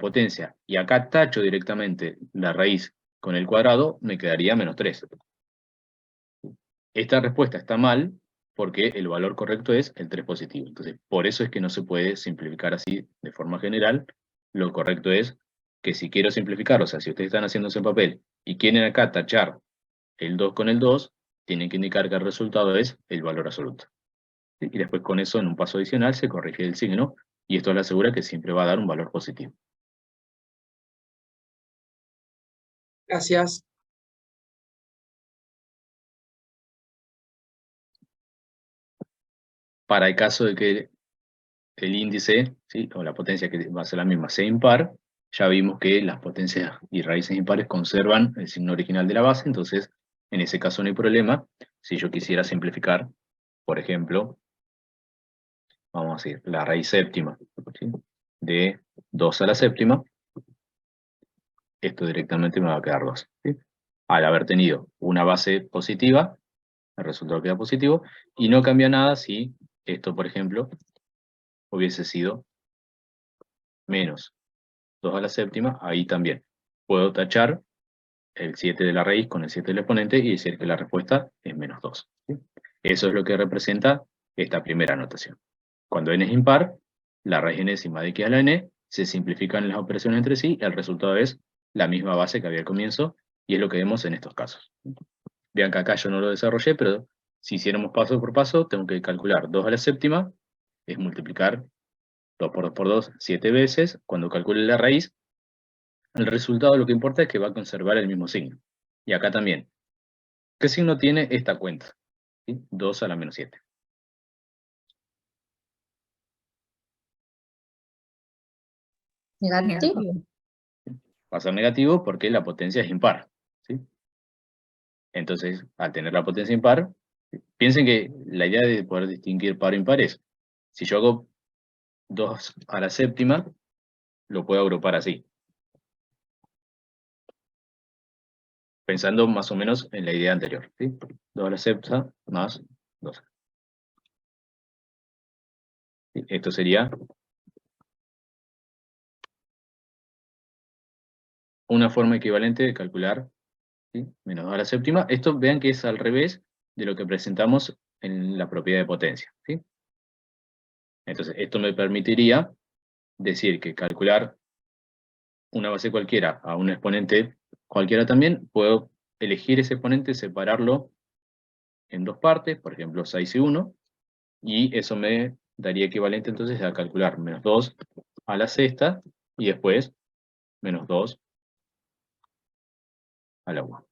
potencia, y acá tacho directamente la raíz con el cuadrado, me quedaría menos 3. Esta respuesta está mal, porque el valor correcto es el 3 positivo. Entonces, por eso es que no se puede simplificar así de forma general. Lo correcto es que si quiero simplificar, o sea, si ustedes están haciéndose en papel y quieren acá tachar el 2 con el 2, tienen que indicar que el resultado es el valor absoluto. ¿Sí? Y después con eso, en un paso adicional, se corrige el signo, y esto le asegura que siempre va a dar un valor positivo. Gracias. Para el caso de que el índice, ¿sí?, o la potencia, que va a ser la misma, sea impar, ya vimos que las potencias y raíces impares conservan el signo original de la base, entonces en ese caso no hay problema. Si yo quisiera simplificar, por ejemplo, vamos a decir, la raíz séptima, ¿sí?, de 2 a la séptima, esto directamente me va a quedar 2. ¿Sí? Al haber tenido una base positiva, el resultado queda positivo, y no cambia nada si esto, por ejemplo, hubiese sido menos 2 a la séptima, ahí también puedo tachar el 7 de la raíz con el 7 del exponente y decir que la respuesta es menos 2. ¿Sí? Eso es lo que representa esta primera notación. Cuando n es impar, la raíz enésima de x a la n se simplifican las operaciones entre sí, y el resultado es la misma base que había al comienzo, y es lo que vemos en estos casos. Vean que acá yo no lo desarrollé, pero si hiciéramos paso por paso, tengo que calcular 2 a la séptima, es multiplicar 2 por 2 por 2, 7 veces. Cuando calcule la raíz, el resultado lo que importa es que va a conservar el mismo signo. Y acá también. ¿Qué signo tiene esta cuenta? ¿Sí? 2 a la menos 7. Negativo. Va a ser negativo porque la potencia es impar. ¿Sí? Entonces, al tener la potencia impar, piensen que la idea de poder distinguir par o impar es, si yo hago 2 a la séptima, lo puedo agrupar así. Pensando más o menos en la idea anterior. ¿Sí? 2 a la séptima más 2. ¿Sí? Esto sería una forma equivalente de calcular, ¿sí?, menos 2 a la séptima. Esto vean que es al revés de lo que presentamos en la propiedad de potencia. ¿Sí? Entonces, esto me permitiría decir que calcular una base cualquiera a un exponente cualquiera también, puedo elegir ese exponente, separarlo en dos partes, por ejemplo 6 y 1, y eso me daría equivalente entonces a calcular menos 2 a la sexta, y después menos 2 a la 1.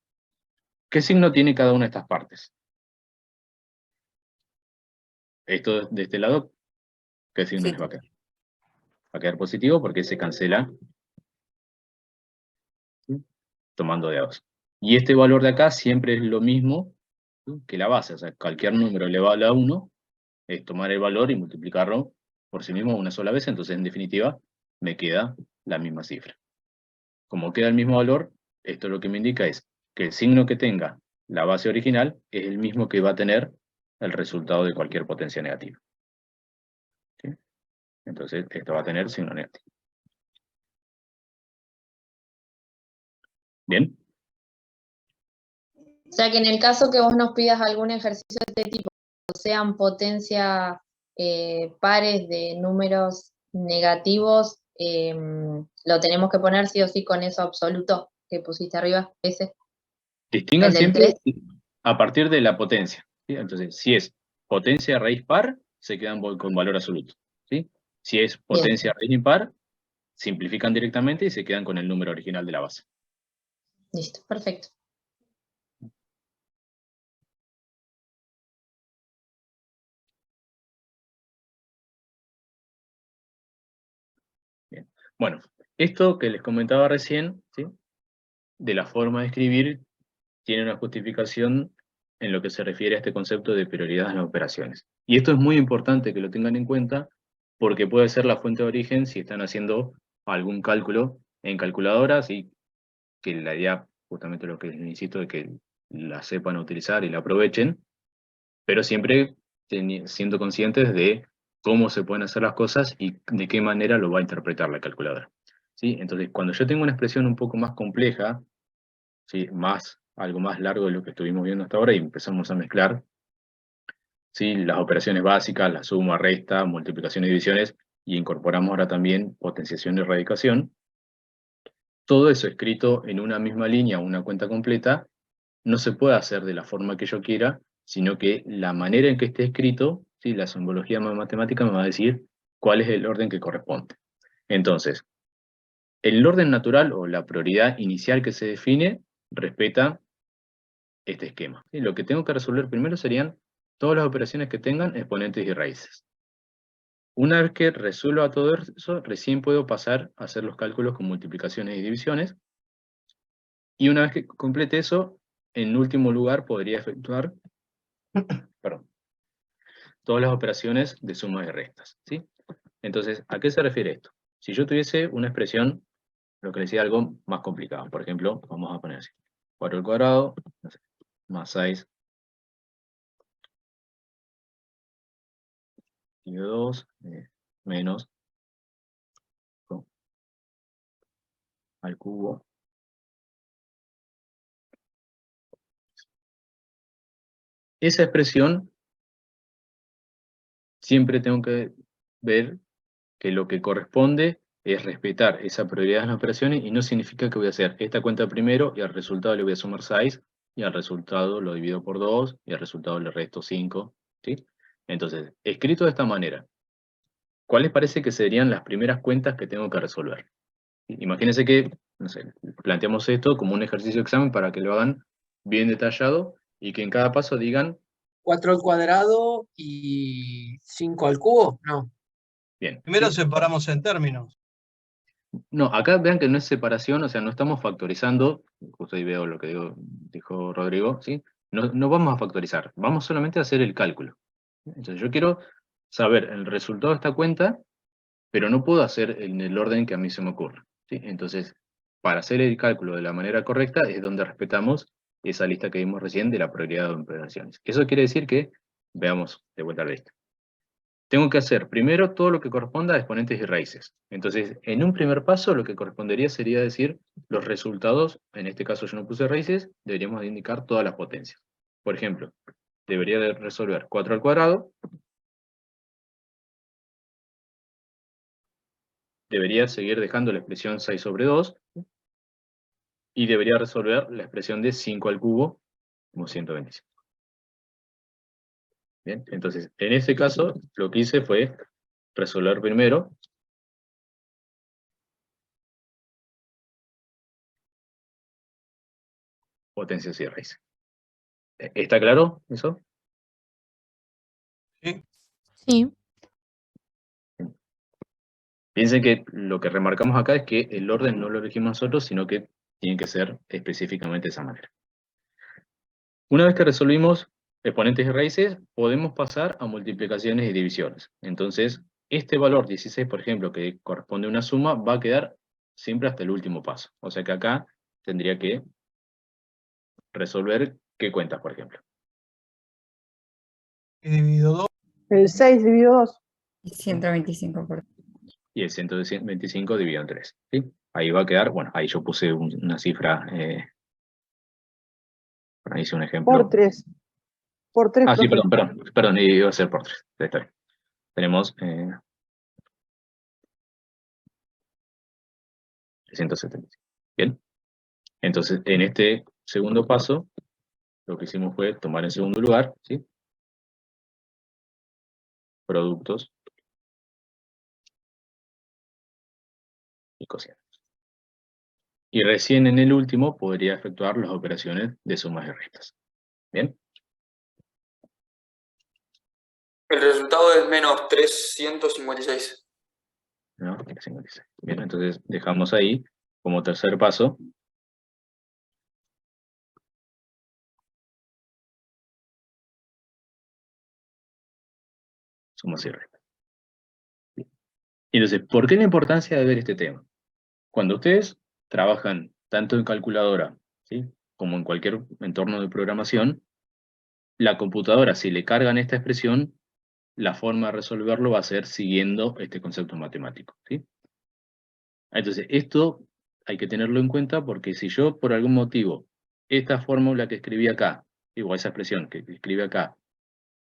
¿Qué signo tiene cada una de estas partes? Esto de este lado, ¿qué signo les va a quedar? Va a quedar positivo porque se cancela, ¿sí?, tomando de a 2. Y este valor de acá siempre es lo mismo, ¿sí?, que la base, o sea, cualquier número elevado a 1 es tomar el valor y multiplicarlo por sí mismo una sola vez, entonces en definitiva me queda la misma cifra. Como queda el mismo valor, esto lo que me indica es que el signo que tenga la base original es el mismo que va a tener el resultado de cualquier potencia negativa. ¿Sí? Entonces esto va a tener signo negativo. ¿Bien? O sea que en el caso que vos nos pidas algún ejercicio de este tipo, sean potencias pares de números negativos, lo tenemos que poner sí o sí con eso absoluto que pusiste arriba, ese. Distingan El del siempre 3. a partir de la potencia. ¿Sí? Entonces, si es potencia raíz par, se quedan con valor absoluto. ¿Sí? Si es potencia raíz impar, simplifican directamente y se quedan con el número original de la base. Listo, perfecto. Bien. Bueno, esto que les comentaba recién, ¿sí?, de la forma de escribir, tiene una justificación en lo que se refiere a este concepto de prioridad en las operaciones. Y esto es muy importante que lo tengan en cuenta, porque puede ser la fuente de origen si están haciendo algún cálculo en calculadoras, y que la idea, justamente lo que les insisto, de que la sepan utilizar y la aprovechen, pero siempre siendo conscientes de cómo se pueden hacer las cosas y de qué manera lo va a interpretar la calculadora. ¿sí? Entonces, cuando yo tengo una expresión un poco más compleja, ¿sí? Algo más largo de lo que estuvimos viendo hasta ahora, y empezamos a mezclar, ¿sí? Las operaciones básicas, la suma, resta, multiplicación y divisiones, y incorporamos ahora también potenciación y radicación. Todo eso escrito en una misma línea, una cuenta completa, no se puede hacer de la forma que yo quiera, sino que la manera en que esté escrito, ¿sí? La simbología matemática me va a decir cuál es el orden que corresponde. Entonces, el orden natural o la prioridad inicial que se define respeta este esquema. ¿Sí? Lo que tengo que resolver primero serían todas las operaciones que tengan exponentes y raíces. Una vez que resuelva todo eso, recién puedo pasar a hacer los cálculos con multiplicaciones y divisiones. Y una vez que complete eso, en último lugar podría efectuar perdón, todas las operaciones de sumas y restas, ¿sí? Entonces, ¿a qué se refiere esto? Si yo tuviese una expresión, lo que decía algo más complicado, por ejemplo, vamos a poner así, 4 al cuadrado, no sé, más 6, y 2, menos ¿no? Al cubo. Esa expresión siempre tengo que ver que lo que corresponde es respetar esa prioridad en las operaciones y no significa que voy a hacer esta cuenta primero y al resultado le voy a sumar 6 y al resultado lo divido por 2 y al resultado le resto 5, ¿sí? Entonces, escrito de esta manera, ¿cuáles parece que serían las primeras cuentas que tengo que resolver? Imagínense que, no sé, planteamos esto como un ejercicio de examen para que lo hagan bien detallado y que en cada paso digan, 4 al cuadrado y 5 al cubo, no. bien. Primero ¿sí? separamos en términos. No, acá vean que no es separación, o sea, no estamos factorizando, justo ahí veo lo que dijo Rodrigo, ¿sí? No vamos a factorizar, vamos solamente a hacer el cálculo. Entonces yo quiero saber el resultado de esta cuenta, pero no puedo hacer en el orden que a mí se me ocurra, ¿sí? Entonces, para hacer el cálculo de la manera correcta es donde respetamos esa lista que vimos recién de la prioridad de operaciones. Eso quiere decir que, veamos de vuelta la lista. Tengo que hacer primero todo lo que corresponda a exponentes y raíces. Entonces, en un primer paso, lo que correspondería sería decir los resultados, en este caso yo no puse raíces, deberíamos de indicar todas las potencias. Por ejemplo, debería de resolver 4 al cuadrado, debería seguir dejando la expresión 6 sobre 2, y debería resolver la expresión de 5 al cubo como 125. Bien, entonces, en este caso, lo que hice fue resolver primero potencias y raíces. ¿Está claro eso? ¿Sí? Sí. Piensen que lo que remarcamos acá es que el orden no lo elegimos nosotros, sino que tiene que ser específicamente de esa manera. Una vez que resolvimos exponentes y raíces, podemos pasar a multiplicaciones y divisiones. Entonces, este valor 16, por ejemplo, que corresponde a una suma, va a quedar siempre hasta el último paso. O sea que acá tendría que resolver qué cuentas, por ejemplo. Y dividido 2. El 6 dividido 2. 125 por... Y el 125 dividido en 3. ¿Sí? Ahí va a quedar, bueno, ahí yo puse una cifra, ahí hice un ejemplo. Por 3. Por 3, Ah, sí, profe. perdón, iba a ser por 3. Está bien. Tenemos 175. Bien. Entonces, en este segundo paso, lo que hicimos fue tomar en segundo lugar, ¿sí? Productos y cocientes. Y recién en el último podría efectuar las operaciones de sumas y restas. ¿Bien? El resultado es menos 356. ¿No? 56. Bien, entonces dejamos ahí como tercer paso sumas y restas. Entonces, ¿por qué la importancia de ver este tema? Cuando ustedes trabajan tanto en calculadora, ¿sí? como en cualquier entorno de programación, la computadora, si le cargan esta expresión, la forma de resolverlo va a ser siguiendo este concepto matemático, ¿sí? Entonces, esto hay que tenerlo en cuenta porque si yo, por algún motivo, esta fórmula que escribí acá, o esa expresión que escribí acá,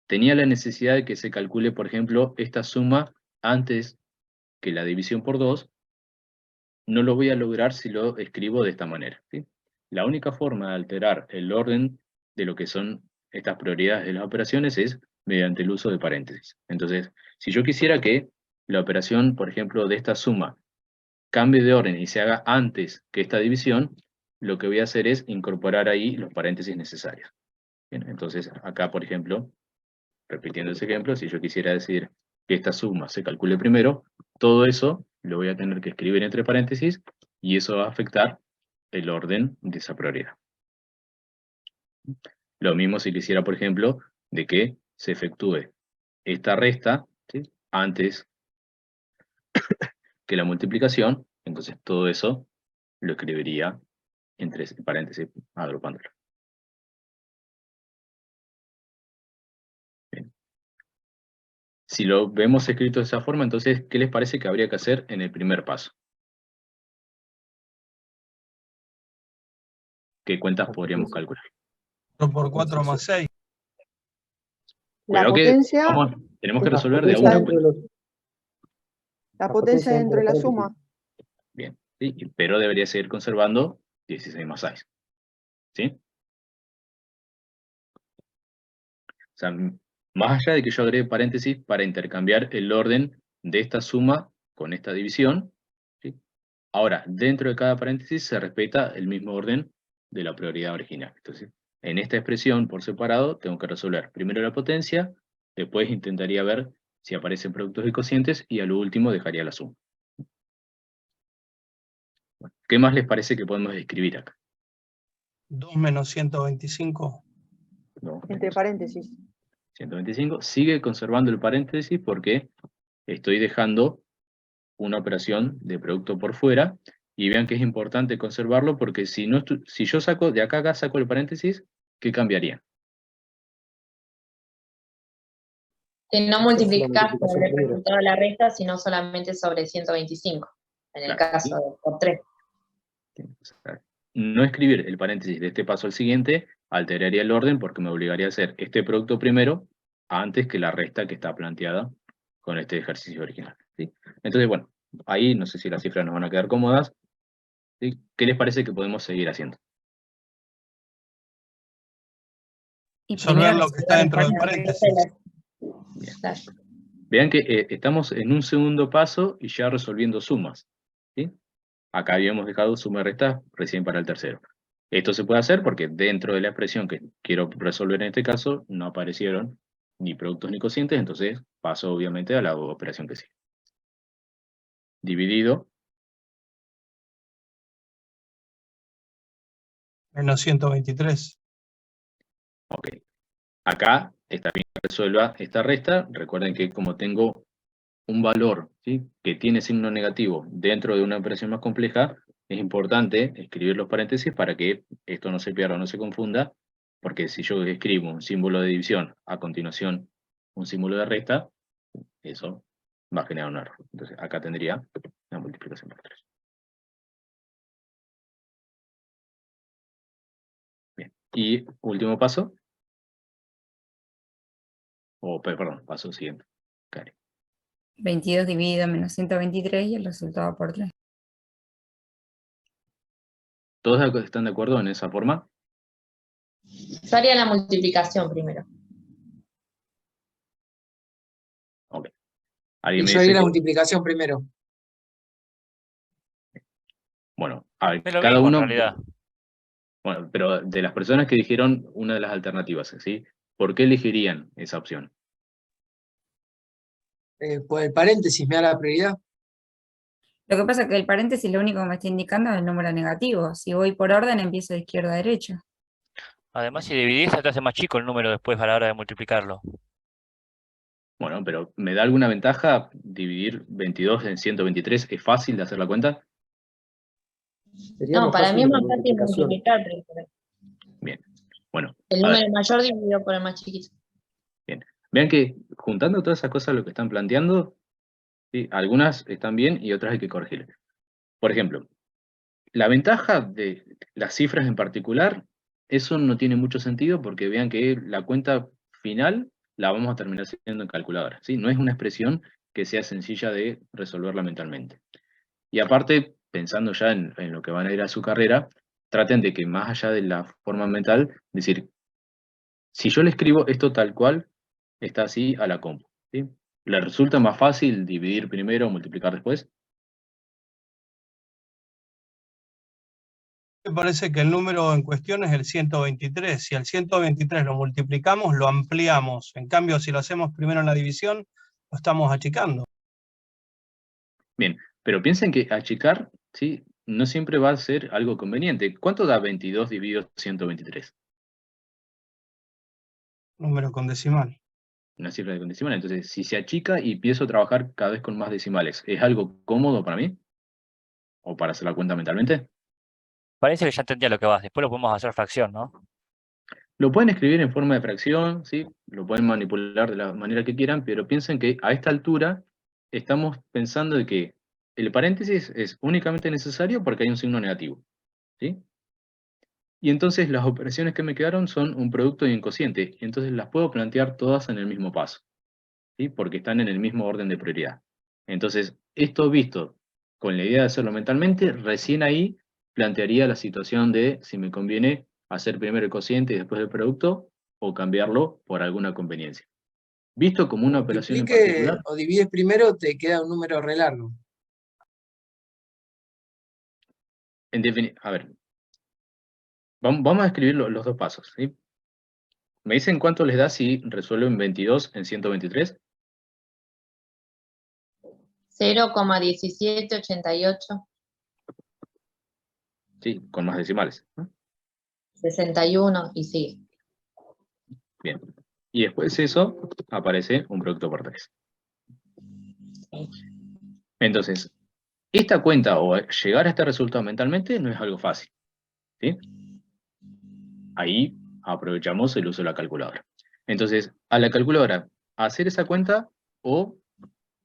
tenía la necesidad de que se calcule, por ejemplo, esta suma antes que la división por 2, no lo voy a lograr si lo escribo de esta manera, ¿sí? La única forma de alterar el orden de lo que son estas prioridades de las operaciones es mediante el uso de paréntesis. Entonces, si yo quisiera que la operación, por ejemplo, de esta suma cambie de orden y se haga antes que esta división, lo que voy a hacer es incorporar ahí los paréntesis necesarios. Bien, entonces, acá, por ejemplo, repitiendo ese ejemplo, si yo quisiera decir que esta suma se calcule primero, todo eso lo voy a tener que escribir entre paréntesis y eso va a afectar el orden de esa prioridad. Lo mismo si quisiera, por ejemplo, de que se efectúe esta resta, ¿sí?, antes que la multiplicación, entonces todo eso lo escribiría entre paréntesis agrupándolo. Bien. Si lo vemos escrito de esa forma, entonces, ¿qué les parece que habría que hacer en el primer paso? ¿Qué cuentas podríamos calcular? 4 por 4 más 6. La Cuidado que potencia, tenemos que resolver de a una cuenta. la potencia dentro de la suma. Bien, ¿sí? Pero debería seguir conservando 16 más 6. ¿Sí? O sea, más allá de que yo agregue paréntesis para intercambiar el orden de esta suma con esta división, ¿sí? Ahora, dentro de cada paréntesis se respeta el mismo orden de la prioridad original. Entonces, en esta expresión por separado tengo que resolver primero la potencia, después intentaría ver si aparecen productos y cocientes y a lo último dejaría la suma. Bueno, ¿qué más les parece que podemos escribir acá? 2 menos 125. No, Entre paréntesis. 125, sigue conservando el paréntesis porque estoy dejando una operación de producto por fuera, y vean que es importante conservarlo porque si yo saco de acá a acá, saco el paréntesis, ¿qué cambiaría? Que no multiplicás sobre el resultado de la resta, sino solamente sobre 125, en el Claro, caso de por 3. No escribir el paréntesis de este paso al siguiente alteraría el orden porque me obligaría a hacer este producto primero antes que la resta que está planteada con este ejercicio original, ¿sí? Entonces, bueno, ahí no sé si las cifras nos van a quedar cómodas, ¿sí? ¿Qué les parece que podemos seguir haciendo? Y Resolver primero lo que está dentro del resolver paréntesis. Bien. Claro. Vean que estamos en un segundo paso y ya resolviendo sumas, ¿sí? Acá habíamos dejado suma y resta recién para el tercero. Esto se puede hacer porque dentro de la expresión que quiero resolver en este caso no aparecieron ni productos ni cocientes, entonces paso obviamente a la operación que sigue. Dividido, Menos 123. ok. Acá está bien que resuelva esta resta. Recuerden que como tengo un valor, ¿sí?, que tiene signo negativo dentro de una operación más compleja, es importante escribir los paréntesis para que esto no se pierda o no se confunda, porque si yo escribo un símbolo de división, a continuación un símbolo de resta, eso va a generar un error. Entonces acá tendría la multiplicación por 3. Bien, y último paso, perdón, paso siguiente. Karen. 22 dividido menos 123 y el resultado por 3. ¿Todos están de acuerdo en esa forma? Yo haría la multiplicación primero. Ok. Y ¿Alguien me yo dice haría la que, multiplicación primero. bueno, a ver, Es lo cada mismo en uno, realidad. bueno, pero de las personas que dijeron una de las alternativas, ¿sí?, ¿por qué elegirían esa opción? Por el paréntesis me da la prioridad. Lo que pasa es que el paréntesis lo único que me está indicando es el número negativo. Si voy por orden, empiezo de izquierda a derecha. Además, si dividís, se te hace más chico el número después a la hora de multiplicarlo. Bueno, pero ¿me da alguna ventaja dividir 22 en 123? ¿Es fácil de hacer la cuenta? No, para mí es más fácil multiplicar primero. Bien, bueno, El a ver, número mayor dividido por el más chiquito. bien. Vean que juntando todas esas cosas lo que están planteando, ¿sí?, algunas están bien y otras hay que corregir. Por ejemplo, la ventaja de las cifras en particular, eso no tiene mucho sentido porque vean que la cuenta final la vamos a terminar haciendo en calculadora, ¿sí? No es una expresión que sea sencilla de resolverla mentalmente. Y aparte, pensando ya en lo que van a ir a su carrera, traten de que más allá de la forma mental, decir, si yo le escribo esto tal cual, está así a la compu, ¿sí? ¿Le resulta más fácil dividir primero o multiplicar después? Me parece que el número en cuestión es el 123. Si al 123 lo multiplicamos, lo ampliamos. En cambio, si lo hacemos primero en la división, lo estamos achicando. Bien, pero piensen que achicar, ¿sí? No siempre va a ser algo conveniente. ¿Cuánto da 22 dividido 123? Número con decimal. Una cifra de decimal. Entonces, si se achica y empiezo a trabajar cada vez con más decimales, ¿es algo cómodo para mí? ¿O para hacer la cuenta mentalmente? Parece que ya entendía lo que vas. Después lo podemos hacer fracción, ¿no? Lo pueden escribir en forma de fracción, ¿sí? Lo pueden manipular de la manera que quieran, pero piensen que a esta altura estamos pensando de que el paréntesis es únicamente necesario porque hay un signo negativo, ¿sí? Y entonces las operaciones que me quedaron son un producto y un cociente, y entonces las puedo plantear todas en el mismo paso, ¿sí? Porque están en el mismo orden de prioridad. Entonces, esto visto con la idea de hacerlo mentalmente, recién ahí plantearía la situación de si me conviene hacer primero el cociente y después el producto, o cambiarlo por alguna conveniencia. Visto como una operación en Multiplique particular, o divides primero, te queda un número re largo. a ver, vamos a escribir los dos pasos, ¿sí? ¿Me dicen cuánto les da si resuelven 22 en 123? 0,1788, Sí, con más decimales, ¿no? 61 y sigue. Bien. Y después de eso aparece un producto por 3. Entonces, esta cuenta o llegar a este resultado mentalmente no es algo fácil, ¿sí? Ahí aprovechamos el uso de la calculadora. Entonces, a la calculadora, hacer esa cuenta o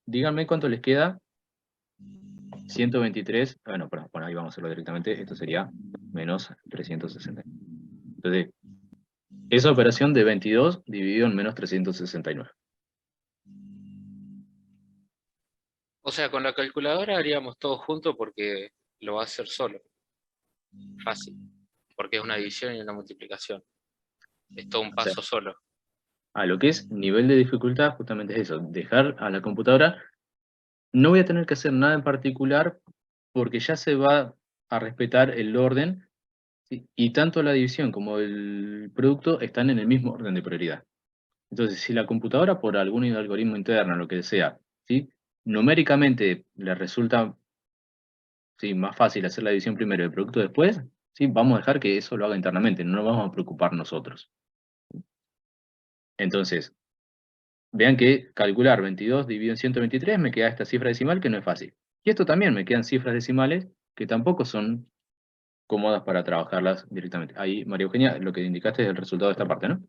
díganme cuánto les queda 123, bueno, perdón, bueno, ahí vamos a hacerlo directamente, esto sería menos 360. Entonces, esa operación de 22 dividido en menos 369. O sea, con la calculadora haríamos todo junto porque lo va a hacer solo. Fácil. Porque es una división y una multiplicación. Es todo un O sea, paso solo. a lo que es nivel de dificultad, justamente es eso, dejar a la computadora. No voy a tener que hacer nada en particular porque ya se va a respetar el orden, ¿sí? Y tanto la división como el producto están en el mismo orden de prioridad. Entonces, si la computadora por algún algoritmo interno, lo que sea, ¿sí? Numéricamente le resulta, ¿sí?, más fácil hacer la división primero y el producto después, ¿sí? Vamos a dejar que eso lo haga internamente, no nos vamos a preocupar nosotros. Entonces, vean que calcular 22 dividido en 123 me queda esta cifra decimal que no es fácil. Y esto también me quedan cifras decimales que tampoco son cómodas para trabajarlas directamente. Ahí, María Eugenia, lo que indicaste es el resultado de esta parte, ¿no?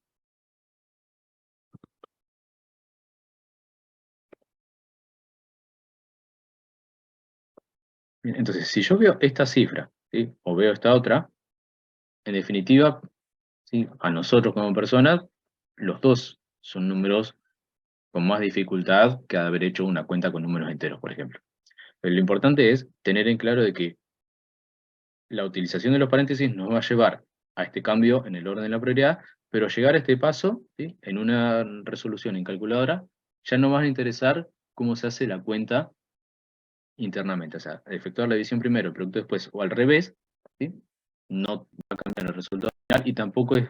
Bien, entonces, si yo veo esta cifra, ¿sí?, o veo esta otra, en definitiva, ¿sí?, a nosotros como personas, los dos son números con más dificultad que haber hecho una cuenta con números enteros, por ejemplo. Pero lo importante es tener en claro de que la utilización de los paréntesis nos va a llevar a este cambio en el orden de la prioridad, pero llegar a este paso, ¿sí?, en una resolución en calculadora, ya no va a interesar cómo se hace la cuenta internamente. O sea, efectuar la división primero, el producto después, o al revés, ¿sí?, no va a cambiar el resultado final y tampoco es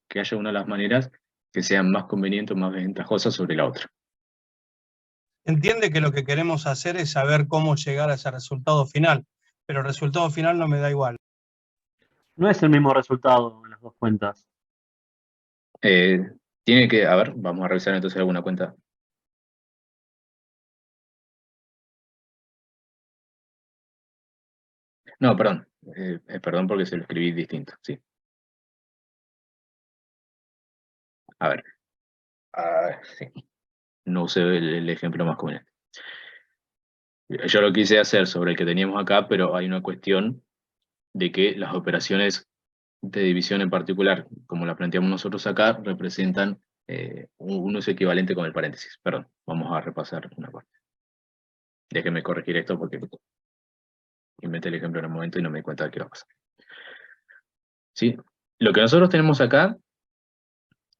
que haya una de las maneras que sean más convenientes o más ventajosas sobre la otra. Entiende que lo que queremos hacer es saber cómo llegar a ese resultado final, pero el resultado final no me da igual. No es el mismo resultado en las dos cuentas. Tiene que, a ver, vamos a revisar entonces alguna cuenta. No, perdón. Perdón porque se lo escribí distinto, sí. A ver. Sí. No usé el ejemplo más conveniente. Yo lo quise hacer sobre el que teníamos acá, pero hay una cuestión de que las operaciones de división en particular, como las planteamos nosotros acá, representan un uso equivalente con el paréntesis. Perdón, vamos a repasar una parte. Déjenme corregir esto porque inventé el ejemplo en un momento y no me di cuenta de qué va a pasar. ¿Sí? Lo que nosotros tenemos acá,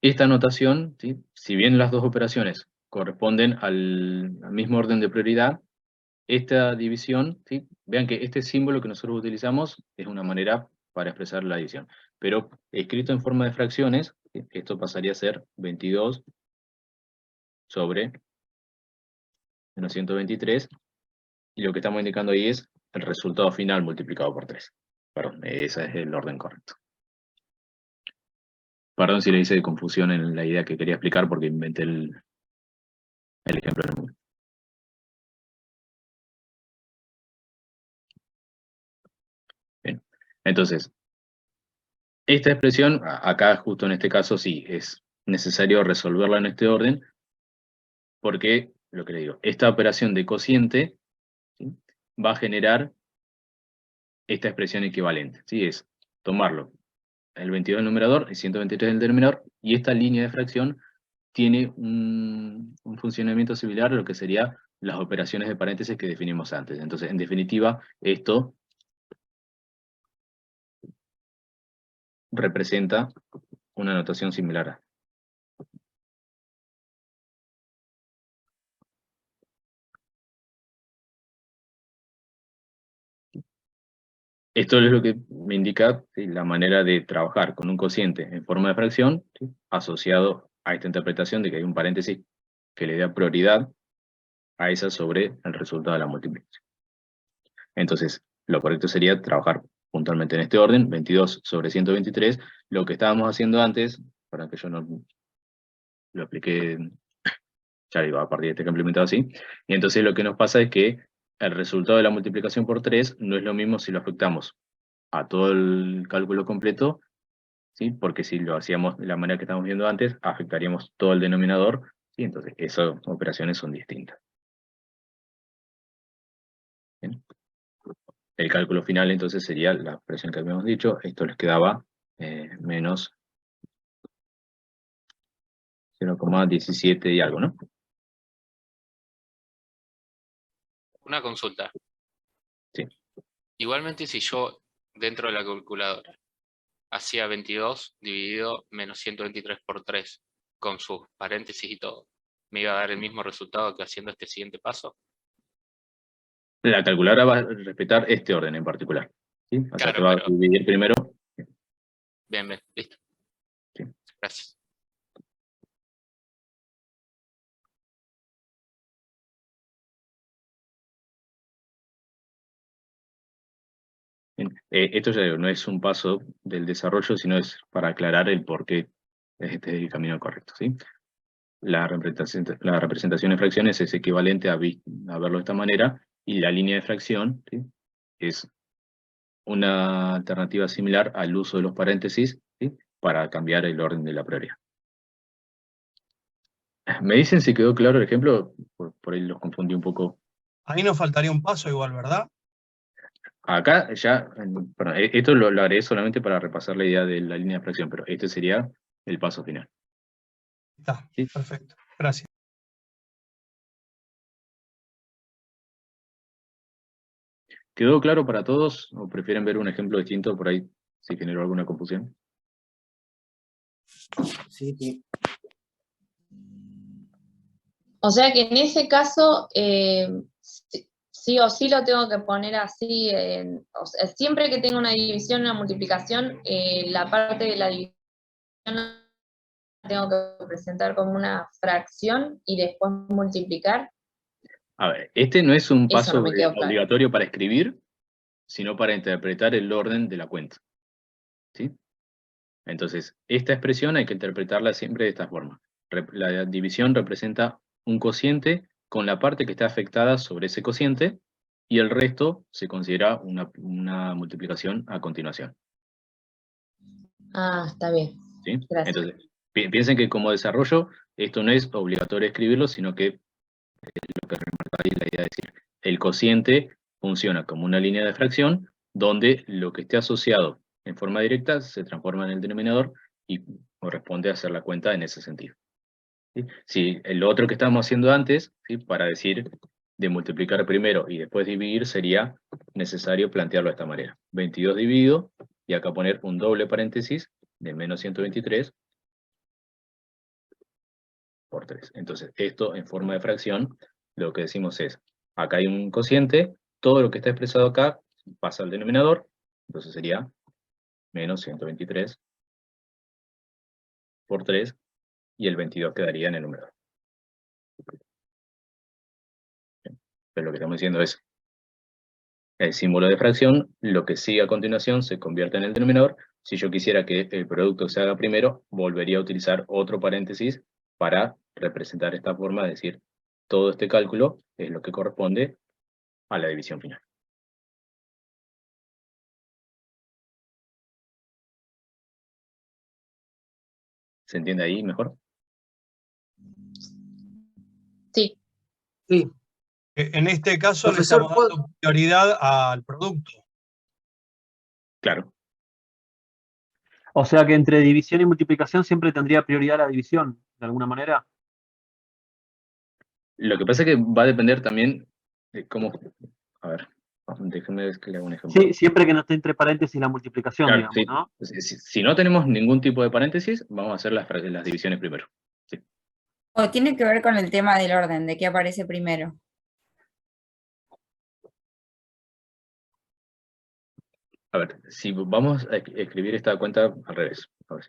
esta notación, ¿sí? Si bien las dos operaciones corresponden al mismo orden de prioridad, esta división, ¿sí? Vean que este símbolo que nosotros utilizamos es una manera para expresar la división. Pero escrito en forma de fracciones, ¿sí? Esto pasaría a ser 22 sobre menos 123, y lo que estamos indicando ahí es el resultado final multiplicado por 3. Perdón, ese es el orden correcto. Perdón si le hice confusión en la idea que quería explicar porque inventé el ejemplo en el momento. Bien, entonces, esta expresión, acá justo en este caso sí, es necesario resolverla en este orden, porque, lo que le digo, esta operación de cociente, ¿sí? Va a generar esta expresión equivalente, ¿sí? Es tomarlo, el 22 del numerador, el 123 del denominador, y esta línea de fracción tiene un funcionamiento similar a lo que serían las operaciones de paréntesis que definimos antes. Entonces, en definitiva, esto representa una notación similar. Esto es lo que me indica, ¿sí? La manera de trabajar con un cociente en forma de fracción, ¿sí? Asociado a esta interpretación de que hay un paréntesis que le da prioridad a esa sobre el resultado de la multiplicación. Entonces, lo correcto sería trabajar puntualmente en este orden, 22 sobre 123, lo que estábamos haciendo antes, para que yo no lo apliqué, ya digo, a partir de este ejemplo implementado así, y entonces lo que nos pasa es que el resultado de la multiplicación por 3 no es lo mismo si lo afectamos a todo el cálculo completo, ¿sí? Porque si lo hacíamos de la manera que estamos viendo antes, afectaríamos todo el denominador, y entonces esas operaciones son distintas. ¿Bien? El cálculo final entonces sería la expresión que habíamos dicho, esto les quedaba menos 0,17 y algo, ¿no? Una consulta. Sí. Igualmente si yo dentro de la calculadora hacía 22 dividido menos 123 por 3 con sus paréntesis y todo, ¿me iba a dar el mismo resultado que haciendo este siguiente paso? La calculadora va a respetar este orden en particular, ¿sí? O sea, Claro, te va a pero- dividir primero. Bien, listo. Sí. Gracias. Bien. Esto ya digo, no es un paso del desarrollo, sino es para aclarar el por qué este es el camino correcto, ¿sí? La representación de fracciones es equivalente a verlo de esta manera, y la línea de fracción, ¿sí? Es una alternativa similar al uso de los paréntesis, ¿sí? Para cambiar el orden de la prioridad. ¿Me dicen si quedó claro el ejemplo? Por ahí los confundí un poco. Ahí nos faltaría un paso igual, ¿verdad? Acá ya, perdón, esto lo haré solamente para repasar la idea de la línea de fracción, pero este sería el paso final. Está, ¿Sí? perfecto. Gracias. ¿Quedó claro para todos o prefieren ver un ejemplo distinto por ahí si generó alguna confusión? Sí, sí. O sea que en ese caso, sí o sí lo tengo que poner así, o sea, siempre que tenga una división, una multiplicación, la parte de la división la tengo que presentar como una fracción y después multiplicar. A ver, este no es un Eso paso no me quedó claro. obligatorio para escribir, sino para interpretar el orden de la cuenta, ¿sí? Entonces, esta expresión hay que interpretarla siempre de esta forma. La división representa un cociente con la parte que está afectada sobre ese cociente, y el resto se considera una multiplicación a continuación. Ah, está bien. ¿Sí? Gracias. Entonces, piensen que como desarrollo, esto no es obligatorio escribirlo, sino que lo que remarca ahí la idea de decir, el cociente funciona como una línea de fracción donde lo que esté asociado en forma directa se transforma en el denominador y corresponde a hacer la cuenta en ese sentido. ¿Sí? Si el otro que estábamos haciendo antes, ¿sí? Para decir de multiplicar primero y después dividir, sería necesario plantearlo de esta manera. 22 dividido, y acá poner un doble paréntesis de menos 123 por 3. Entonces, esto en forma de fracción, lo que decimos es, acá hay un cociente, todo lo que está expresado acá pasa al denominador, entonces sería menos 123 por 3, y el 22 quedaría en el numerador. Pero lo que estamos diciendo es, el símbolo de fracción, lo que sigue a continuación se convierte en el denominador. Si yo quisiera que el producto se haga primero, volvería a utilizar otro paréntesis para representar esta forma, es decir, todo este cálculo es lo que corresponde a la división final. ¿Se entiende ahí mejor? Sí. Sí. En este caso le Profesor, estamos dando prioridad al producto. Claro. O sea que entre división y multiplicación siempre tendría prioridad la división, de alguna manera. Lo que pasa es que va a depender también de cómo... A ver, déjenme ver que le hago un ejemplo. Sí, siempre que no esté entre paréntesis la multiplicación, Claro, digamos, sí. ¿no? Si no tenemos ningún tipo de paréntesis, vamos a hacer las divisiones primero. Sí. O tiene que ver con el tema del orden, de qué aparece primero. A ver, si vamos a escribir esta cuenta al revés. A ver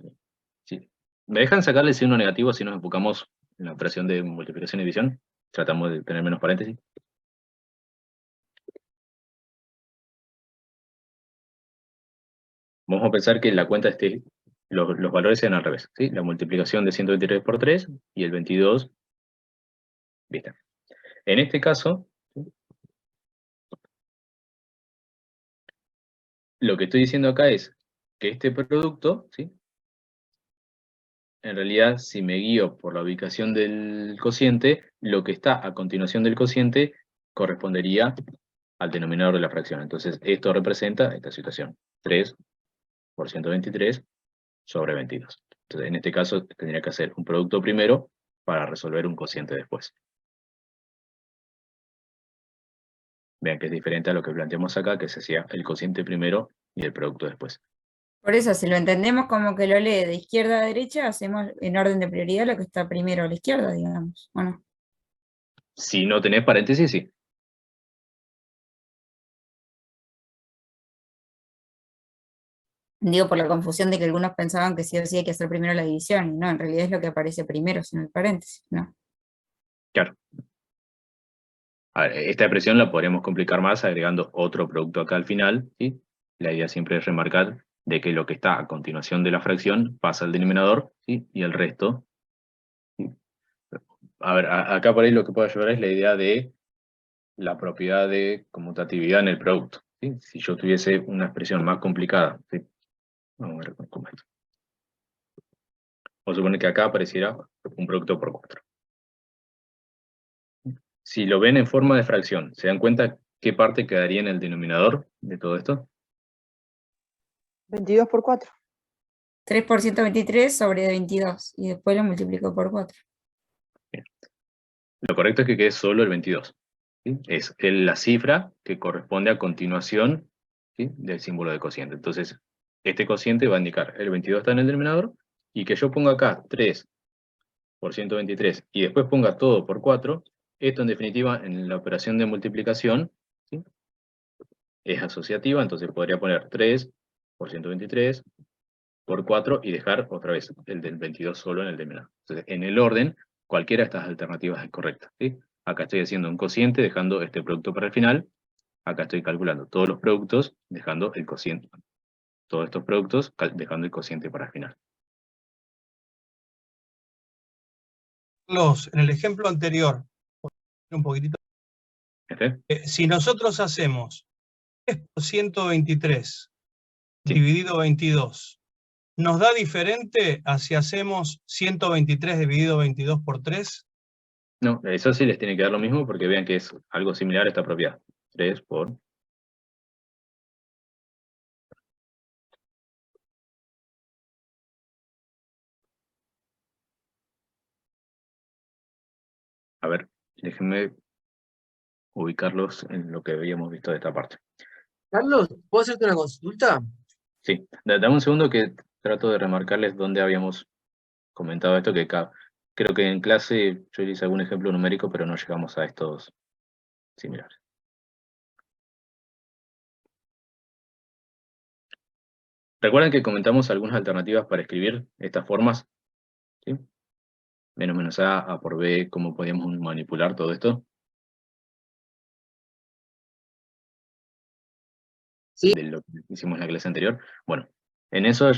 si ¿me dejan sacarle el signo negativo si nos enfocamos en la operación de multiplicación y división? Tratamos de tener menos paréntesis. Vamos a pensar que la cuenta esté, los valores sean al revés, ¿sí? La multiplicación de 123 por 3 y el 22. ¿Viste? En este caso, lo que estoy diciendo acá es que este producto, ¿sí? En realidad, si me guío por la ubicación del cociente, lo que está a continuación del cociente correspondería al denominador de la fracción. Entonces, esto representa esta situación. 3 por 123 sobre 22. Entonces, en este caso, tendría que hacer un producto primero para resolver un cociente después. Vean que es diferente a lo que planteamos acá, que se hacía el cociente primero y el producto después. Por eso, si lo entendemos como que lo lee de izquierda a derecha, hacemos en orden de prioridad lo que está primero a la izquierda, digamos, ¿o no? Si no tenés paréntesis, sí. Digo por la confusión de que algunos pensaban que sí o sí hay que hacer primero la división, y no, en realidad es lo que aparece primero, sin el paréntesis, ¿no? Claro. A ver, esta expresión la podríamos complicar más agregando otro producto acá al final, ¿sí? La idea siempre es remarcar de que lo que está a continuación de la fracción pasa al denominador, ¿sí? Y el resto. ¿Sí? A ver, acá por ahí lo que puedo ayudar es la idea de la propiedad de conmutatividad en el producto, ¿sí? Si yo tuviese una expresión más complicada, ¿sí? Vamos a ver cómo es esto. Vamos a suponer que acá apareciera un producto por 4. Si lo ven en forma de fracción, ¿se dan cuenta qué parte quedaría en el denominador de todo esto? 22 por 4. 3 por 123 sobre 22, y después lo multiplico por 4. Bien. Lo correcto es que quede solo el 22. ¿Sí? Es la cifra que corresponde a continuación, ¿sí? Del símbolo de cociente. Entonces, este cociente va a indicar el 22 está en el denominador, y que yo ponga acá 3 por 123 y después ponga todo por 4, esto en definitiva en la operación de multiplicación, ¿sí? Es asociativa, entonces podría poner 3 por 123 por 4 y dejar otra vez el del 22 solo en el denominador. Entonces, en el orden, cualquiera de estas alternativas es correcta, ¿sí? Acá estoy haciendo un cociente dejando este producto para el final. Acá estoy calculando todos los productos dejando el cociente. Todos estos productos dejando el cociente para el final. Carlos, en el ejemplo anterior, un poquitito. Si nosotros hacemos 3 por 123 Sí. dividido 22, ¿nos da diferente a si hacemos 123 dividido 22 por 3? No, eso sí les tiene que dar lo mismo porque vean que es algo similar a esta propiedad. 3 por... A ver, déjenme ubicarlos en lo que habíamos visto de esta parte. Carlos, ¿puedo hacerte una consulta? Sí, dame un segundo que trato de remarcarles dónde habíamos comentado esto, que creo que en clase yo hice algún ejemplo numérico, pero no llegamos a estos similares. ¿Recuerdan que comentamos algunas alternativas para escribir estas formas? ¿Sí? Menos A por B, cómo podíamos manipular todo esto. Sí. De lo que hicimos en la clase anterior. Bueno, en eso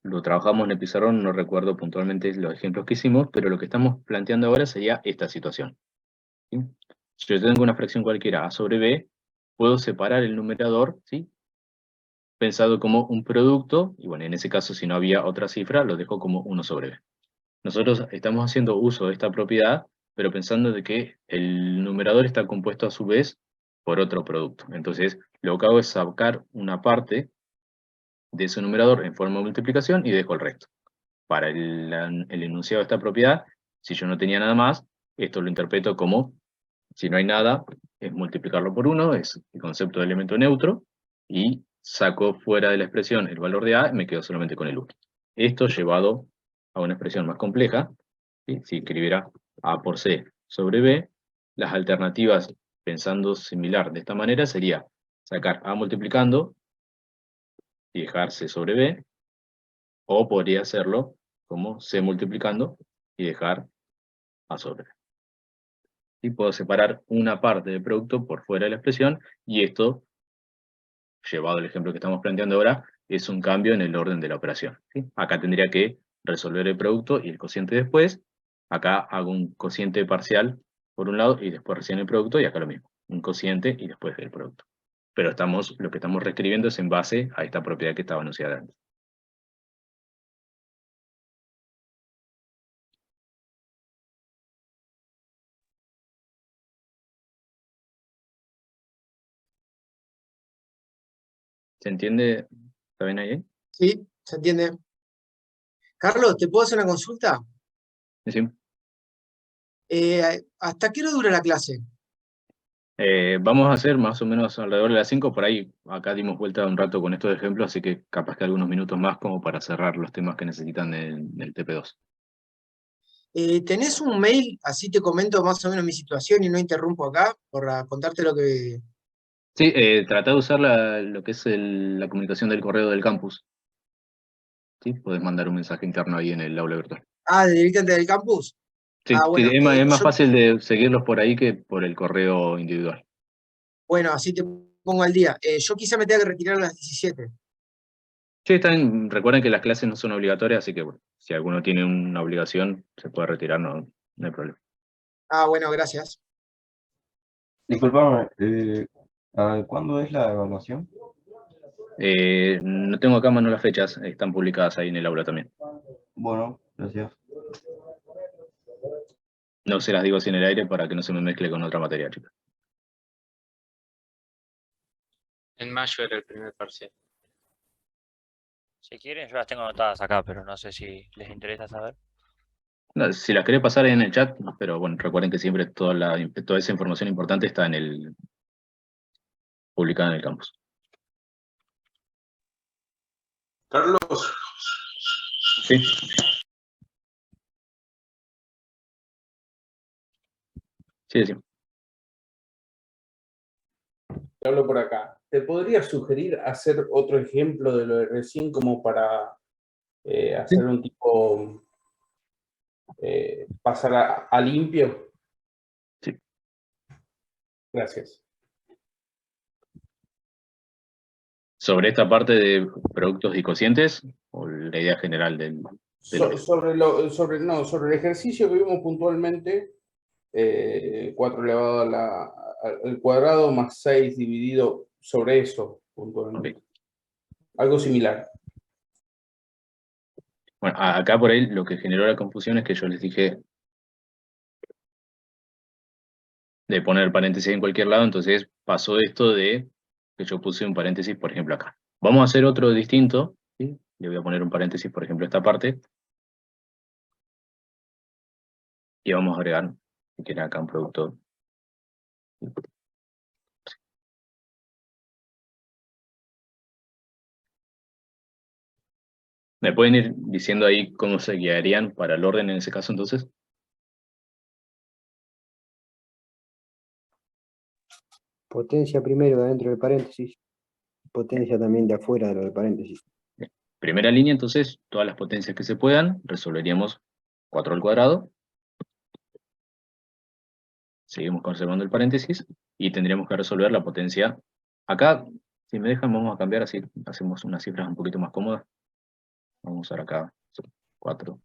lo trabajamos en el pizarrón, no recuerdo puntualmente los ejemplos que hicimos, pero lo que estamos planteando ahora sería esta situación. ¿Sí? Si yo tengo una fracción cualquiera A sobre B, puedo separar el numerador, ¿sí? Pensado como un producto, y bueno, en ese caso si no había otra cifra, lo dejo como 1 sobre B. Nosotros estamos haciendo uso de esta propiedad, pero pensando de que el numerador está compuesto a su vez por otro producto. Entonces, lo que hago es sacar una parte de ese numerador en forma de multiplicación y dejo el resto. Para el enunciado de esta propiedad, si yo no tenía nada más, esto lo interpreto como, si no hay nada, es multiplicarlo por 1, es el concepto de elemento neutro, y saco fuera de la expresión el valor de A y me quedo solamente con el 1. Esto llevado a una expresión más compleja, ¿sí? Si escribiera A por C sobre B, las alternativas, pensando similar de esta manera, sería sacar A multiplicando y dejar C sobre B, o podría hacerlo como C multiplicando y dejar A sobre B. Y puedo separar una parte del producto por fuera de la expresión, y esto, llevado al ejemplo que estamos planteando ahora, es un cambio en el orden de la operación. ¿Sí? Acá tendría que resolver el producto y el cociente después. Acá hago un cociente parcial por un lado y después recién el producto, y acá lo mismo, un cociente y después el producto. Pero lo que estamos reescribiendo es en base a esta propiedad que estaba anunciada antes. ¿Se entiende? ¿Está bien ahí? Sí, se entiende. Carlos, ¿te puedo hacer una consulta? Sí. ¿Hasta qué hora dura la clase? Vamos a hacer más o menos alrededor de las 5, por ahí acá dimos vuelta un rato con estos ejemplos, así que capaz que algunos minutos más como para cerrar los temas que necesitan del TP2. ¿Tenés un mail? Así te comento más o menos mi situación y no interrumpo acá para contarte lo que... Sí, tratá de usar lo que es la comunicación del correo del campus. ¿Sí? Podés mandar un mensaje interno ahí en el aula virtual. Ah, directamente del campus. Sí, Ah, sí, bueno, es más fácil de seguirlos por ahí que por el correo individual. bueno, así te pongo al día. Yo quizá me tenga que retirar a las 17. Sí, recuerden que las clases no son obligatorias, así que bueno, si alguno tiene una obligación, se puede retirar, no hay problema. Ah, bueno, gracias. Disculpame, ¿cuándo es la evaluación? No tengo acá a mano las fechas, están publicadas ahí en el aula también. Bueno, gracias. No se las digo así en el aire para que no se me mezcle con otra materia, chicos. En mayo era el primer parcial. Si quieren, yo las tengo anotadas acá, pero no sé si les interesa saber. No, si las querés pasar ahí en el chat, pero bueno, recuerden que siempre toda esa información importante está publicada en el campus. Carlos. Sí. Sí, sí. Te hablo por acá. ¿Te podría sugerir hacer otro ejemplo de lo de recién como para hacer un tipo, pasar a limpio? Sí. Gracias. ¿Sobre esta parte de productos y cocientes o la idea general del Sobre el ejercicio que vimos puntualmente, 4 elevado al cuadrado más 6 dividido sobre eso puntualmente. Okay. Algo similar. Bueno, acá por ahí lo que generó la confusión es que yo les dije de poner paréntesis en cualquier lado, entonces pasó esto de que yo puse un paréntesis, por ejemplo, acá. Vamos a hacer otro distinto, ¿sí? Le voy a poner un paréntesis, por ejemplo, a esta parte. Y vamos a agregar, si quieren acá un producto. ¿Me pueden ir diciendo ahí cómo se guiarían para el orden en ese caso entonces? Potencia primero de dentro del paréntesis, potencia también de afuera de lo del paréntesis. Bien. Primera línea, entonces, todas las potencias que se puedan, resolveríamos 4 al cuadrado. Seguimos conservando el paréntesis y tendríamos que resolver la potencia. Acá, si me dejan, vamos a cambiar así, hacemos unas cifras un poquito más cómodas. Vamos a usar acá 4.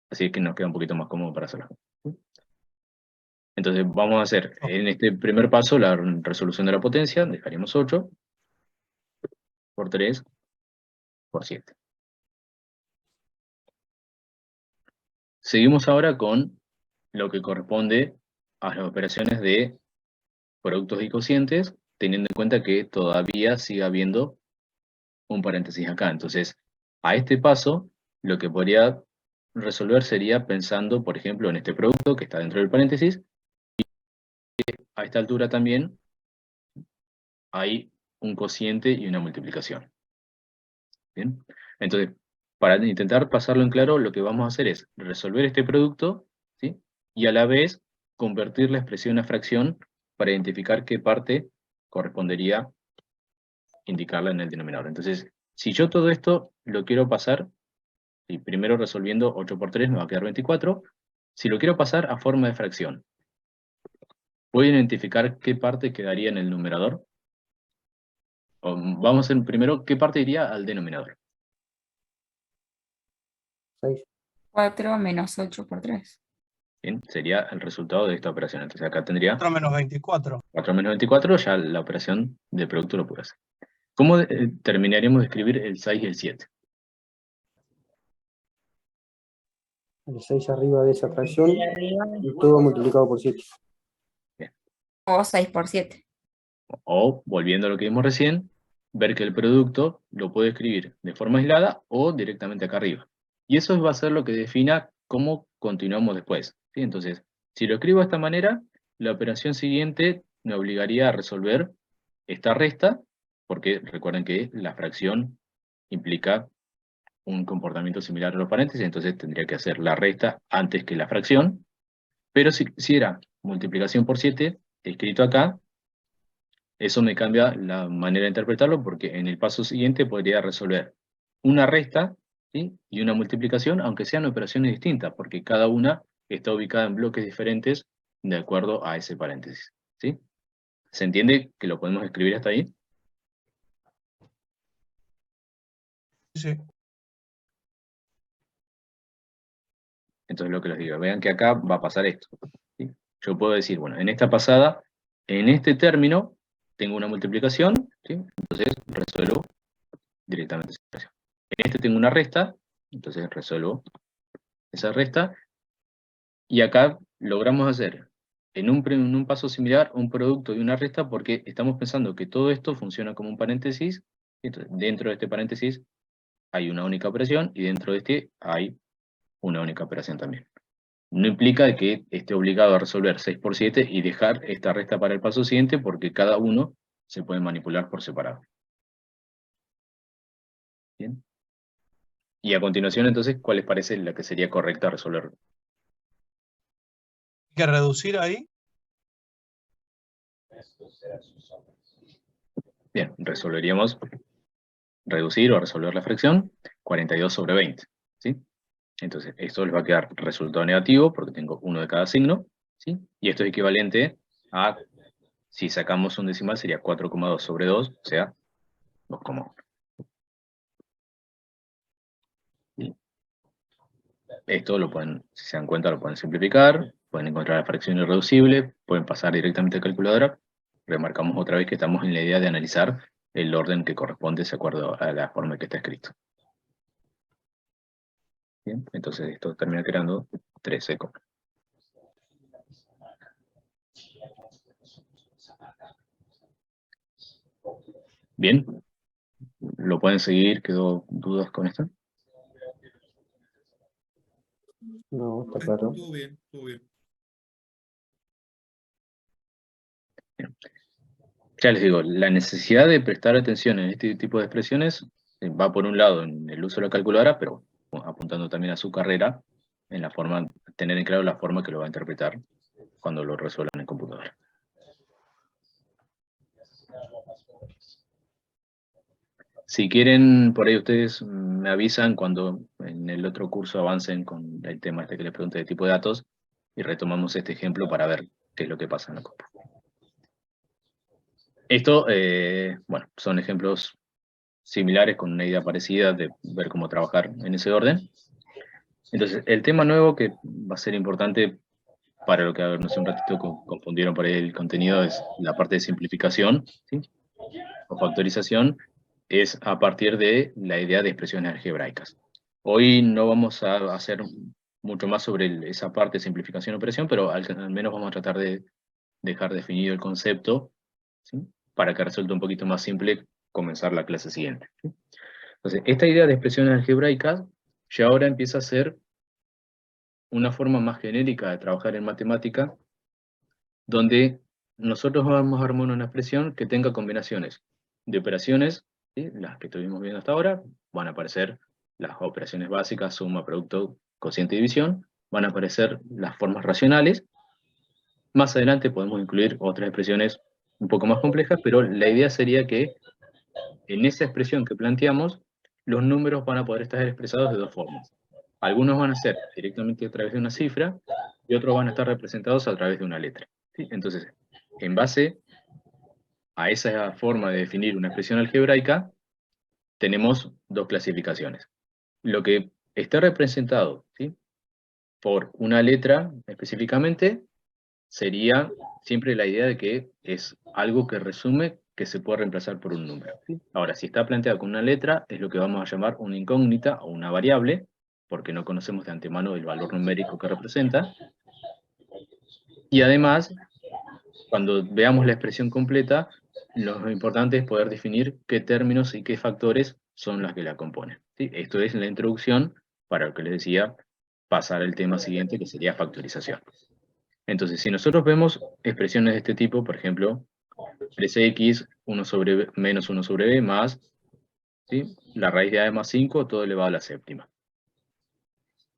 Así que nos queda un poquito más cómodo para hacerlo. Entonces vamos a hacer en este primer paso la resolución de la potencia, dejaríamos 8 por 3 por 7. Seguimos ahora con lo que corresponde a las operaciones de productos y cocientes, teniendo en cuenta que todavía sigue habiendo un paréntesis acá. Entonces, a este paso, lo que podría resolver sería pensando, por ejemplo, en este producto que está dentro del paréntesis, y a esta altura también hay un cociente y una multiplicación. ¿Bien? Entonces, para intentar pasarlo en claro, lo que vamos a hacer es resolver este producto, ¿sí? Y a la vez convertir la expresión a fracción para identificar qué parte correspondería indicarla en el denominador. Entonces, si yo todo esto lo quiero pasar, y primero resolviendo 8 por 3 me va a quedar 24, si lo quiero pasar a forma de fracción, ¿puedo identificar qué parte quedaría en el numerador? O vamos a hacer primero, ¿qué parte iría al denominador? 6. 4 menos 8 por 3. Bien, sería el resultado de esta operación. Entonces acá tendría 4 menos 24. 4 menos 24, ya la operación de producto lo puedo hacer. ¿Cómo terminaríamos de escribir el 6 y el 7? El 6 arriba de esa fracción Y arriba y todo multiplicado por 7. o 6 por 7. O, volviendo a lo que vimos recién, ver que el producto lo puedo escribir de forma aislada o directamente acá arriba. Y eso va a ser lo que defina cómo continuamos después, ¿sí? Entonces, si lo escribo de esta manera, la operación siguiente me obligaría a resolver esta resta, porque recuerden que la fracción implica un comportamiento similar a los paréntesis, entonces tendría que hacer la resta antes que la fracción, pero si era multiplicación por 7, escrito acá, eso me cambia la manera de interpretarlo, porque en el paso siguiente podría resolver una resta, ¿sí? Y una multiplicación, aunque sean operaciones distintas, porque cada una está ubicada en bloques diferentes de acuerdo a ese paréntesis, ¿sí? ¿Se entiende que lo podemos escribir hasta ahí? Sí. Entonces lo que les digo, vean que acá va a pasar esto, ¿sí? Yo puedo decir, bueno, en esta pasada, en este término, tengo una multiplicación, ¿sí? Entonces resuelvo directamente esa expresión. En este tengo una resta, entonces resuelvo esa resta, y acá logramos hacer en un paso similar un producto y una resta, porque estamos pensando que todo esto funciona como un paréntesis, entonces dentro de este paréntesis hay una única operación, y dentro de este hay una única operación también. No implica que esté obligado a resolver 6 por 7 y dejar esta resta para el paso siguiente, porque cada uno se puede manipular por separado. ¿Bien? Y a continuación, entonces, ¿cuál les parece la que sería correcta resolver? ¿Hay que reducir ahí? Bien, resolveríamos reducir o resolver la fracción 42 sobre 20. ¿Sí? Entonces, esto les va a quedar resultado negativo porque tengo uno de cada signo, ¿sí? Y esto es equivalente a, si sacamos un decimal, sería 4,2 sobre 2, o sea, 2,1. ¿Sí? Esto lo pueden, si se dan cuenta, lo pueden simplificar, pueden encontrar la fracción irreducible, pueden pasar directamente a calculadora. Remarcamos otra vez que estamos en la idea de analizar el orden que corresponde de acuerdo a la forma que está escrito. Bien, entonces esto termina creando 13. Bien, ¿lo pueden seguir? ¿Quedó dudas con esto? No, está claro. Todo bien, todo bien. Ya les digo, la necesidad de prestar atención en este tipo de expresiones va por un lado en el uso de la calculadora, pero apuntando también a su carrera, en la forma, tener en claro la forma que lo va a interpretar cuando lo resuelvan en computadora. Si quieren, por ahí ustedes me avisan cuando en el otro curso avancen con el tema este que les pregunté de tipo de datos y retomamos este ejemplo para ver qué es lo que pasa en la compu. Esto, bueno, son ejemplos similares con una idea parecida de ver cómo trabajar en ese orden. Entonces, el tema nuevo que va a ser importante para lo que, a ver, no sé, un ratito confundieron por ahí el contenido, es la parte de simplificación, ¿sí? O factorización, es a partir de la idea de expresiones algebraicas. Hoy no vamos a hacer mucho más sobre esa parte de simplificación y operación, pero al menos vamos a tratar de dejar definido el concepto, ¿sí? Para que resulte un poquito más simple comenzar la clase siguiente, ¿sí? Entonces, esta idea de expresiones algebraicas ya ahora empieza a ser una forma más genérica de trabajar en matemática, donde nosotros vamos a armar una expresión que tenga combinaciones de operaciones, ¿sí? Las que estuvimos viendo hasta ahora, van a aparecer las operaciones básicas, suma, producto, cociente y división, van a aparecer las formas racionales. Más adelante podemos incluir otras expresiones un poco más complejas, pero la idea sería que en esa expresión que planteamos, los números van a poder estar expresados de dos formas. Algunos van a ser directamente a través de una cifra y otros van a estar representados a través de una letra, ¿sí? Entonces, en base a esa forma de definir una expresión algebraica, tenemos dos clasificaciones. Lo que está representado, ¿sí?, por una letra específicamente, sería siempre la idea de que es algo que resume que se puede reemplazar por un número, ¿sí? Ahora, si está planteado con una letra, es lo que vamos a llamar una incógnita o una variable, porque no conocemos de antemano el valor numérico que representa. Y además, cuando veamos la expresión completa, lo importante es poder definir qué términos y qué factores son las que la componen, ¿sí? Esto es la introducción para lo que les decía, pasar al tema siguiente, que sería factorización. Entonces, si nosotros vemos expresiones de este tipo, por ejemplo, 3x, 1 sobre b, menos 1 sobre b, más, ¿sí?, la raíz de a más 5, todo elevado a la séptima.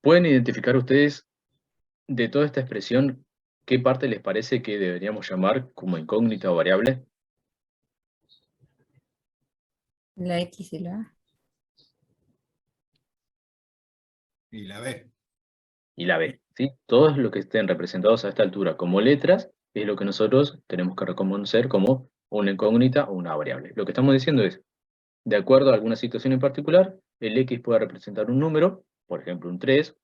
¿Pueden identificar ustedes de toda esta expresión qué parte les parece que deberíamos llamar como incógnita o variable? La X y la A. Y la B. Y la b, ¿sí? Todos los que estén representados a esta altura como letras es lo que nosotros tenemos que reconocer como una incógnita o una variable. Lo que estamos diciendo es, de acuerdo a alguna situación en particular, el x puede representar un número, por ejemplo un 3,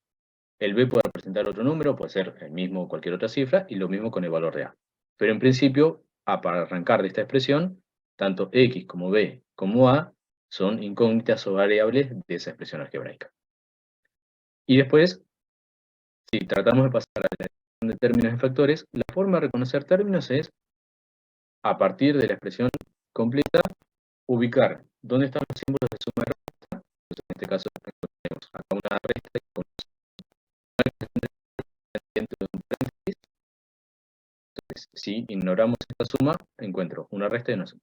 el b puede representar otro número, puede ser el mismo o cualquier otra cifra, y lo mismo con el valor de a. Pero en principio, para arrancar de esta expresión, tanto x como b como a son incógnitas o variables de esa expresión algebraica. Y después, si tratamos de pasar a la definición de términos y factores, la forma de reconocer términos es, a partir de la expresión completa, ubicar dónde están los símbolos de suma y resta. Entonces, en este caso tenemos acá una resta con dentro de un paréntesis. Entonces, si ignoramos esta suma, encuentro una resta y una suma.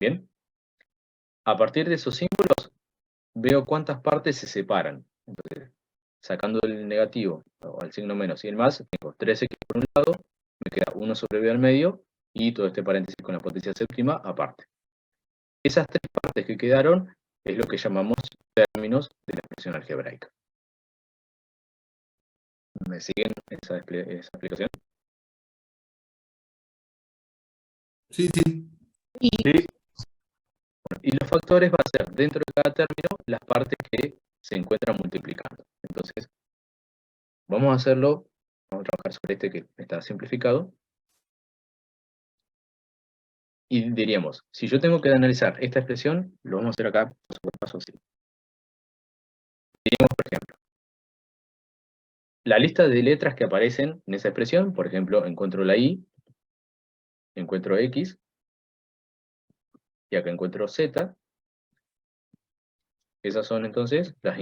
¿Bien? A partir de esos símbolos, veo cuántas partes se separan. Entonces, sacando el negativo, o el signo menos y el más, tengo 3x por un lado, me queda 1 sobre b al medio, y todo este paréntesis con la potencia séptima aparte. Esas tres partes que quedaron es lo que llamamos términos de la expresión algebraica. ¿Me siguen esa explicación? Sí, sí. Sí. Y los factores van a ser, dentro de cada término, las partes que se encuentran multiplicando. Entonces, vamos a hacerlo, vamos a trabajar sobre este que está simplificado. Y diríamos, si yo tengo que analizar esta expresión, lo vamos a hacer acá paso por paso así. Diríamos, por ejemplo, la lista de letras que aparecen en esa expresión, por ejemplo, encuentro la I, encuentro X, y acá encuentro Z. Esas son entonces las